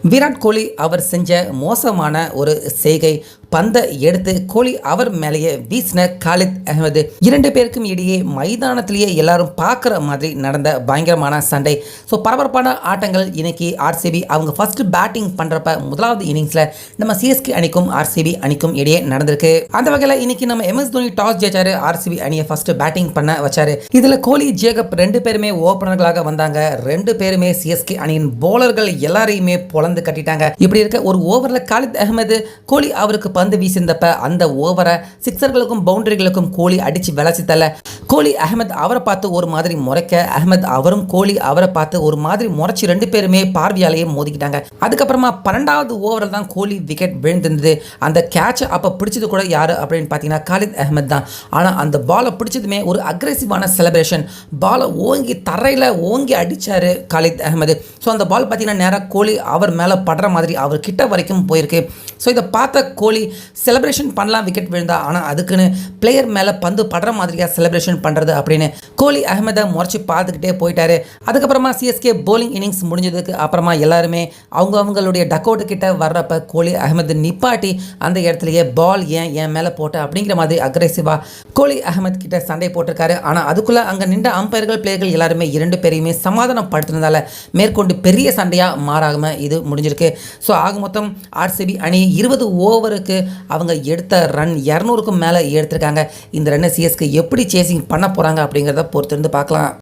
விராட் கோலி அவர் செஞ்ச மோசமான ஒரு செய்கை, பந்தை எடுத்து கோலி அவர் மேலேயே வீசின காலித் அகமது. 2 பேருக்கும் இடையே மைதானத்திலேயே எல்லாரும் பார்க்குற மாதிரி நடந்த பயங்கரமான சண்டை. ஸோ பரபரப்பான ஆட்டங்கள் இன்னைக்கு ஆர்சிபி அவங்க ஃபர்ஸ்ட் பேட்டிங் பண்ணுறப்ப முதலாவது இன்னிங்ஸில் நம்ம சிஎஸ்கே அணிக்கும் ஆர்சிபி அணிக்கும் இடையே நடந்திருக்கு. அந்த வகையில் இன்னைக்கு நம்ம எம்எஸ் தோனி டாஸ் ஜெயிச்சாரு, ஆர்சிபி அணியை ஃபர்ஸ்ட் பேட்டிங் பண்ண வச்சாரு. இதில் கோலி, ஜேக்கப் 2 பேருமே ஓப்பனர்களாக வந்தாங்க. 2 பேருமே சிஎஸ்கே அணியின் போலர்கள் எல்லாரையுமே பொழந்து கட்டிட்டாங்க. இப்படி இருக்க ஒரு ஓவரில் காலித் அகமது கோலி அவருக்கு பந்து வீசியிருந்தப்ப அந்த ஓவரை சிக்ஸர்களுக்கும் பவுண்டரிகளுக்கும் கோலி அடிச்சு விளாசி தள்ள கோலி அகமது அவரை பார்த்து ஒரு மாதிரி முறைக்க, அகமது அவரும் கோலி அவரை பார்த்து ஒரு மாதிரி முறைச்சி 2 பேருமே பார்வையாலேயே மோதிக்கிட்டாங்க. அதுக்கப்புறமா 12வது ஓவரில் தான் கோலி விக்கெட் விழுந்திருந்தது. அந்த கேட்சை அப்போ பிடிச்சது கூட யாரு அப்படின்னு பார்த்தீங்கன்னா காலித் அகமது தான். ஆனால் அந்த பாலை பிடிச்சதுமே ஒரு அக்ரெசிவான செலிப்ரேஷன், பாலை ஓங்கி தரையில் ஓங்கி அடித்தார் காலித் அகமது. ஸோ அந்த பால் பார்த்தீங்கன்னா நேராக கோலி அவர் மேலே படுற மாதிரி அவர் கிட்ட வரைக்கும் போயிருக்கு. ஸோ இதை பார்த்த கோலி செலிப்ரேஷன் பண்ணலாம் விக்கெட் விழுந்தா, ஆனால் அதுக்குன்னு பிளேயர் மேலே பந்து படுற மாதிரியாக செலிப்ரேஷன் பண்ணுறது அப்படின்னு கோலி அகமதை முறைச்சி பார்த்துக்கிட்டே போயிட்டாரு. அதுக்கப்புறமா சிஎஸ்கே போலிங் இன்னிங்ஸ் முடிஞ்சதுக்கு அப்புறமா எல்லாருமே அவங்களுடைய டக்கவுட்டு கிட்ட வர்றப்ப கோலி அகமது நிப்பாட்டி அந்த இடத்துலையே பால் ஏன் என் மேலே போட்ட அப்படிங்கிற மாதிரி அக்ரெசிவாக கோலி அகமது கிட்ட சண்டை போட்டிருக்காரு. ஆனால் அதுக்குள்ளே அங்கே நின்ற அம்பையர்கள், பிளேயர்கள் எல்லாருமே 2 பேரையுமே சமாதானப்படுத்தினதால மேற்கொண்டு பெரிய சண்டையாக மாறாமல் இது முடிஞ்சிருக்கு. ஸோ ஆக மொத்தம் ஆர்சிபி அணி 20 ஓவருக்கு அவங்க எடுத்த ரன் 200க்கும் மேலே எடுத்திருக்காங்க. இந்த ரன்னை சிஎஸ்கே எப்படி சேசிங் பண்ண போகிறாங்க அப்படிங்கிறத பொறுத்திருந்து பார்க்கலாம்.